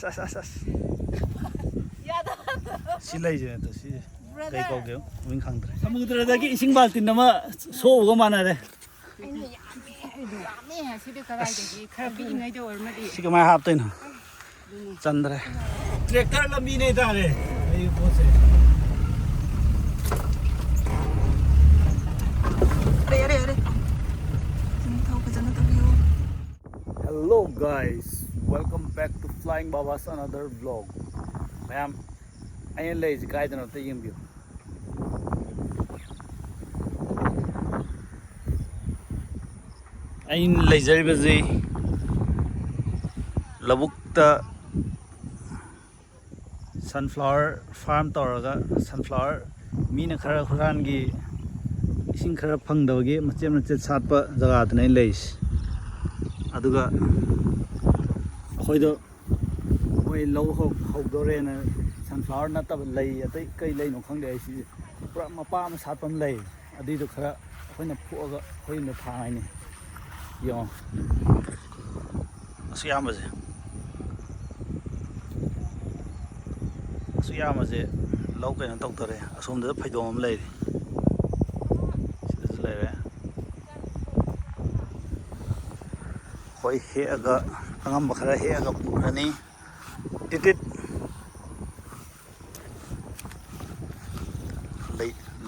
ꯑꯁ ꯁꯤ ꯂꯩꯖꯦ ꯇꯣ ꯁꯤ ꯀꯩ ꯀꯧꯒꯦ ꯃꯃꯤꯡ ꯈꯪꯗ꯭ꯔꯦ ꯁꯃꯨꯗ꯭ꯔꯗꯒꯤ ꯏꯁꯤꯡ ꯕꯥꯜꯇꯤꯟ ꯑꯃ ꯁꯣꯛꯎꯒ ꯃꯥꯟꯅꯔꯦ ꯁꯤ ꯀꯃꯥꯏ ꯍꯥꯞꯇꯣꯏꯅꯣ ꯆꯟꯗ꯭ꯔꯦ ꯇ꯭ꯔꯦꯛꯇꯔ ꯂꯝꯕꯤꯅꯦ ꯇꯥꯔꯦ ꯑꯩ ꯄꯣꯠꯁꯦ Hello guys, welcome back to Flying Baba's another vlog. Ma'am, I am lazy guide and the view. I am lazy busy. Labukta sunflower farm toraga sunflower mina khara khurangi ising khara phangdawagi machem machet satpa jaga dane leis aduga khoido oi low hogdore na sunflower na tab lei atai kai lei no khangde ai si pura mapa ma satpam lei adido khara khoina phuaga khoina thai ni yo asu yamaje ꯁꯨꯌꯥꯝꯁꯦ ꯂꯧ ꯀꯩꯅꯣ ꯇꯧꯗꯔꯦ ꯑꯁꯣꯝꯗ ꯐꯩꯗꯣꯝ ꯑꯃ ꯂꯩꯔꯤ ꯁꯤꯗꯁꯨ ꯂꯩꯔꯦ ꯍꯣꯏ ꯍꯦꯛꯑꯒ ꯑꯉꯝꯕ ꯈꯔ ꯍꯦꯛꯑꯒ ꯄꯨꯈ꯭ꯔꯅꯤ ꯇꯤꯇꯤꯠ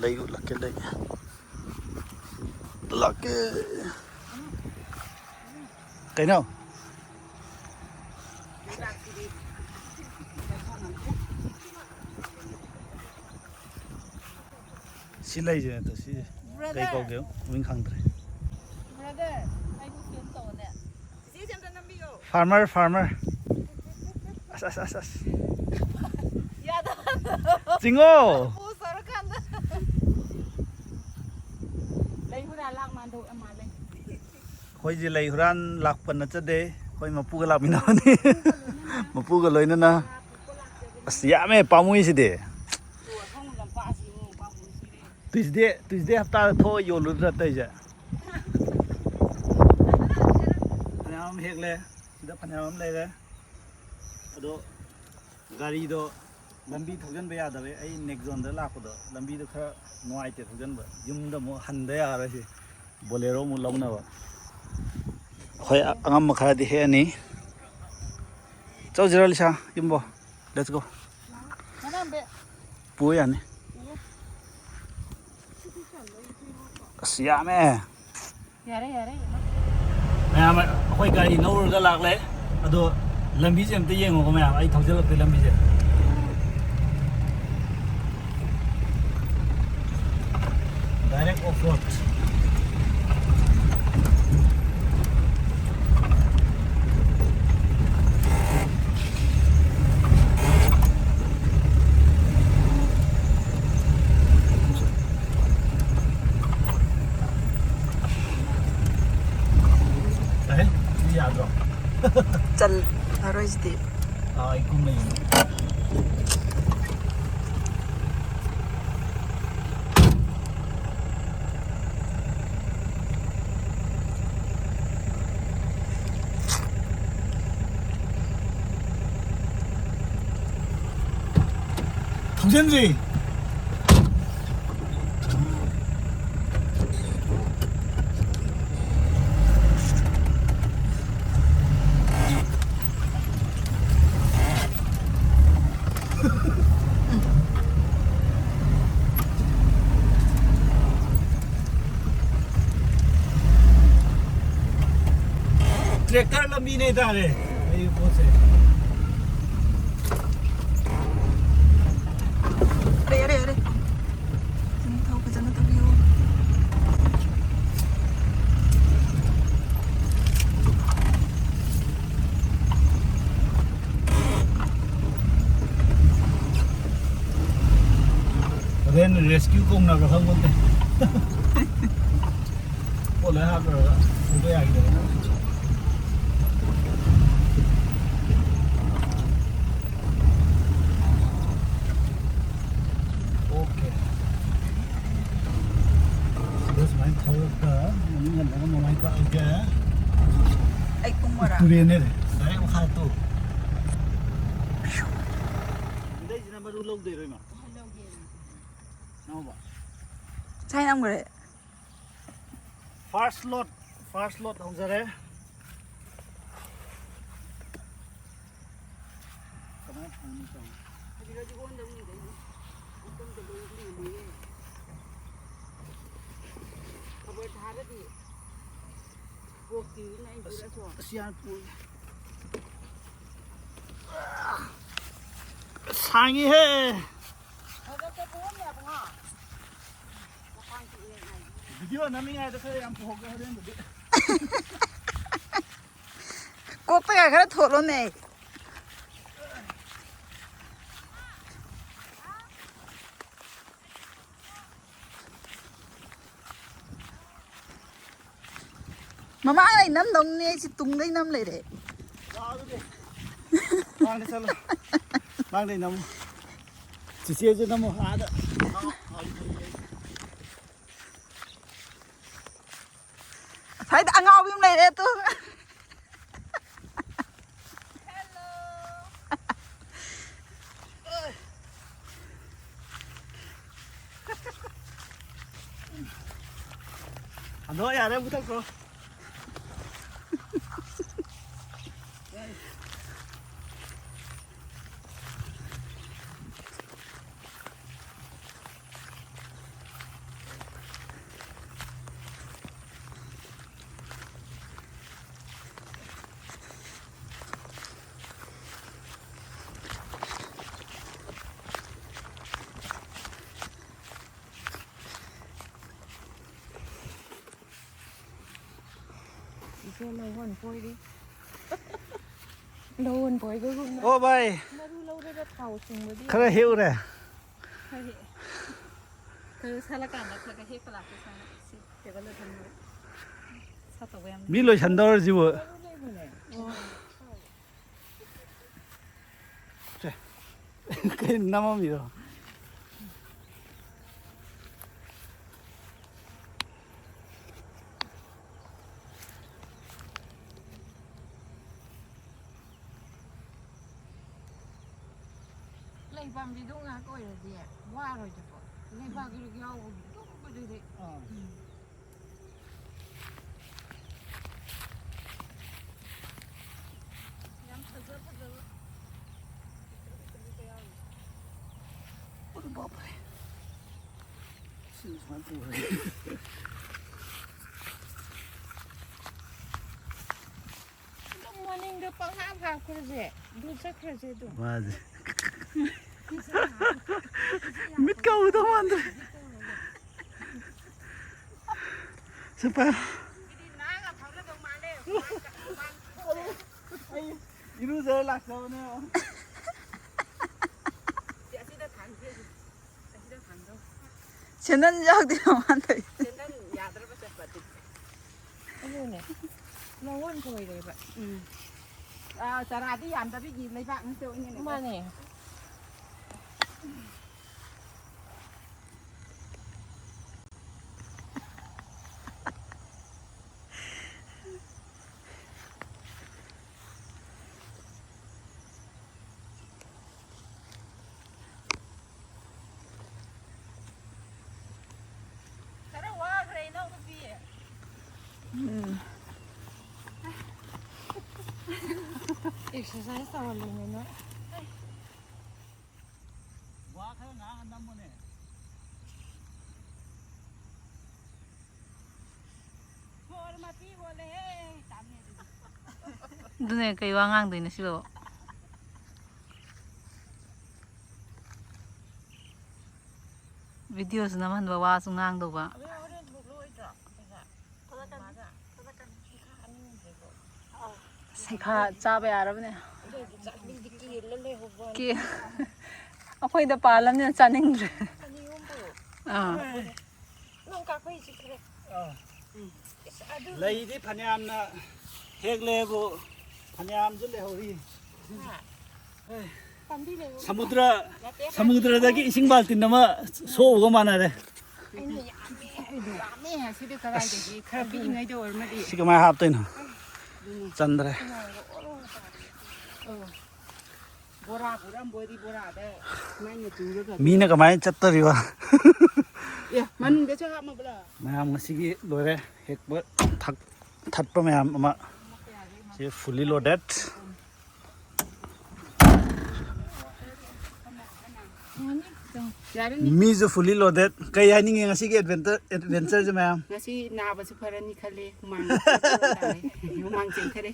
ꯂꯩ ꯎꯠꯂꯛꯀꯦ ꯂꯥꯛꯀꯦ ꯀꯩꯅꯣ ꯁꯤ ꯂꯩꯖꯦ ꯇꯣ ꯁꯤ ꯀꯩ ꯀꯧꯒꯦ ꯃꯃꯤꯡ ꯈꯪꯗ꯭ꯔꯦ ꯐꯥꯔꯃꯔ ꯑꯁ ꯆꯤꯡꯉꯣ ꯑꯩꯈꯣꯏꯁꯦ ꯂꯩ ꯍꯨꯔꯥꯟ ꯂꯥꯛꯄ ꯅꯠꯆꯗꯦ ꯑꯩꯈꯣꯏ ꯃꯄꯨꯒ ꯂꯥꯛꯃꯤꯟꯅꯕꯅꯤ ꯃꯄꯨꯒ ꯂꯣꯏꯅꯅ ꯑꯁ ꯌꯥꯝꯃꯦ ꯄꯥꯝꯃꯨꯏꯁꯤꯗꯤ ꯇꯨꯏꯁꯗꯦ ꯍꯞꯇꯥꯗ ꯊꯣꯛꯑ ꯌꯣꯜꯂꯨꯗ꯭ꯔꯥ ꯇꯩꯁꯦ ꯐꯅꯌꯥꯝ ꯑꯃ ꯍꯦꯛꯂꯦ ꯁꯤꯗ ꯐꯅꯌꯥꯝ ꯑꯃ ꯂꯩꯔꯦ ꯑꯗꯣ ꯒꯥꯔꯤꯗꯣ ꯂꯝꯕꯤ ꯊꯧꯖꯤꯟꯕ ꯌꯥꯗꯕꯩ ꯑꯩ ꯅꯦꯛꯖꯣꯟꯗ ꯂꯥꯛꯄꯗꯣ ꯂꯝꯕꯤꯗꯣ ꯈꯔ ꯅꯨꯡꯉꯥꯏꯇꯦ ꯊꯧꯖꯤꯟꯕ ꯌꯨꯝꯗ ꯑꯃꯨꯛ ꯍꯟꯗ ꯌꯥꯔꯣꯏꯁꯤ ꯕꯣꯂꯦꯔꯣ ꯑꯃꯨꯛ ꯂꯧꯅꯕ ꯑꯩꯈꯣꯏ ꯑꯉꯝꯕ ꯈꯔꯗꯤ ꯍꯦꯛꯑꯅꯤ ꯆꯧꯁꯤꯔꯣ ꯂꯤꯁꯥ ꯌꯨꯝꯕꯣ ꯂꯦꯠꯁ ꯒꯣ ꯄꯨ ꯌꯥꯅꯤ ꯑꯁ ꯌꯥꯝꯃꯦ ꯌꯥꯔꯦ ꯃꯌꯥꯝ ꯑꯩꯈꯣꯏ ꯒꯥꯔꯤ ꯅꯧꯔꯒ ꯂꯥꯛꯂꯦ ꯑꯗꯣ ꯂꯝꯕꯤꯁꯦ ꯑꯝꯇ ꯌꯦꯡꯉꯣꯀꯣ ꯃꯌꯥꯝ ꯑꯩ ꯊꯧꯖꯤꯜꯂꯛꯇꯦ ꯂꯝꯕꯤꯁꯦ ꯗꯥꯏꯔꯦꯛ ꯑꯣꯐ ꯔꯣꯗ ꯌꯥꯗ꯭ꯔꯣ ꯆꯜ ꯑꯔꯣꯏꯁꯤꯗꯤ ꯑꯩ ꯀꯨꯝꯃꯩ 통전지 ट्रैक्टर लंबी नहीं था रे ये पोसे अरे थौ फजन तबियो रेन रेस्क्यू को ना रखा बोलते बोले हाँ पर उनको याद है ay kumara tulian ni, saya makan tu. ꯂꯧꯗꯣꯏꯔꯣ ꯏꯃꯥ ꯅꯪꯕ ꯆꯥꯏ ꯅꯝꯈ꯭ꯔꯦ first load ꯍꯧꯖꯔꯦ 그만 보니까 가지고 온다고 이제 어떤 데 우리 그걸 다르디 꼭지 나이 그래서 시안 뿔 상이해 비디오 남이야 그래 안 보고 하는데 꼭대가 그래 토로네 Mama này nắm đồng nè chỉ tung đây nắm lại đấy. Mang đi sao? Mang đi nắm. Chỉ xe cho nắm há đó. Phải ăn ngon bên này đấy tôi. 안 넣어야 돼 무조건. Cái lâu hơn phôi đi lâu hơn phôi cái hôm 오 바이. nó lâu đây nó thầu sùng mới đi 그래 해우래. 그 살아간다 그가 해가 나고 사 내가 너 돈 사다 왜 안? 밀로 잔다를 지워. 그 남아미요. lấy băm đi đúng à coi là gì qua rồi chứ lấy băm cái rau đúng cái gì đấy morning the pang ha 그러지 누차 그러지도 맞아. 밑가 우동만들. 스파. 이루저 락서네요. 쟤는 저기 한테. này lâu hơn phôi đấy vậy à chả là đi làm ta biết gì lấy bạn tiêu như này mà này exercise tao luôn nữa 와 가요 나한 번에. 눈에 그 왕왕도 있는 싫어. 비디오에서 나만 봐 와서 낭도 봐. 새가 잡아야 알아보네. 기 아빠이다 발람네 짜닝들. 레이디 파냐암나 핵레고 파냐암 좀 레호리. 사무드라다기 이싱발 뛴나마 소오고 많아래. 지금 말 합도이나. 짠드레. ꯕꯣꯔꯥ ꯄꯨꯔꯝꯕꯣꯏꯗꯤ ꯕꯣꯔꯥꯗ ꯃꯩꯅ ꯆꯨꯔꯒ ꯃꯤꯅ ꯀꯃꯥꯏꯅ ꯆꯠꯇꯣꯔꯤꯕ ꯑꯦ ꯃꯅꯨꯡꯗꯁꯨ ꯍꯥꯞꯃꯕ꯭ꯔꯥ ꯃꯌꯥꯝ ꯉꯁꯤꯒꯤ ꯂꯣꯏꯔꯦ ꯍꯦꯛꯄ ꯊꯠꯄ ꯃꯌꯥꯝ ꯑꯃ ꯁꯤ ꯐꯨꯜꯂꯤ ꯂꯣꯗꯦꯠ ꯃꯤꯁꯨ ꯐꯨꯜꯂꯤ ꯂꯣꯗꯦꯠ ꯀꯩ ꯍꯥꯏꯅꯤꯡꯉꯦ ꯉꯁꯤꯒꯤ ꯑꯦꯗꯚꯦꯟꯆꯔꯁꯦ ꯃꯌꯥꯝ ꯉꯁꯤ ꯅꯥꯕꯁꯨ ꯐꯔꯅꯤ ꯈꯜꯂꯦ ꯍꯨꯃꯥꯡ ꯍꯨꯃꯥꯡ ꯆꯦꯟꯊꯔꯦ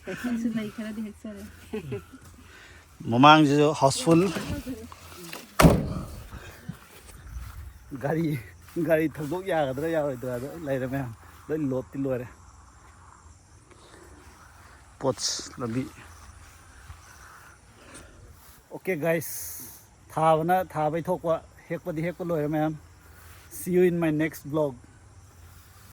ꯂꯩ ꯈꯔꯗꯤ ꯍꯦꯛꯆꯔꯦ ꯃꯃꯥꯡꯁꯤꯁꯨ ꯍꯥꯎꯁꯐꯨꯜ ꯒꯥꯔꯤ ꯊꯧꯗꯣꯛ ꯌꯥꯒꯗ꯭ꯔꯥ ꯌꯥꯔꯣꯏꯗ꯭ꯔꯥ ꯑꯗ ꯂꯩꯔꯦ ꯃꯌꯥꯝ ꯂꯣꯏ ꯂꯣꯠꯇꯤ ꯂꯣꯏꯔꯦ ꯄꯣꯠꯁ ꯂꯝꯕꯤ ꯑꯣꯀꯦ ꯒꯥꯏꯁ ꯊꯥꯕꯩ ꯊꯣꯛꯄ ꯍꯦꯛꯄꯗꯤ ꯍꯦꯛꯄ ꯂꯣꯏꯔꯦ ꯃꯌꯥꯝ ꯁꯤ ꯌꯨ ꯏꯟ ꯃꯥꯏ ꯅꯦꯛꯁ ꯕ꯭ꯂꯣग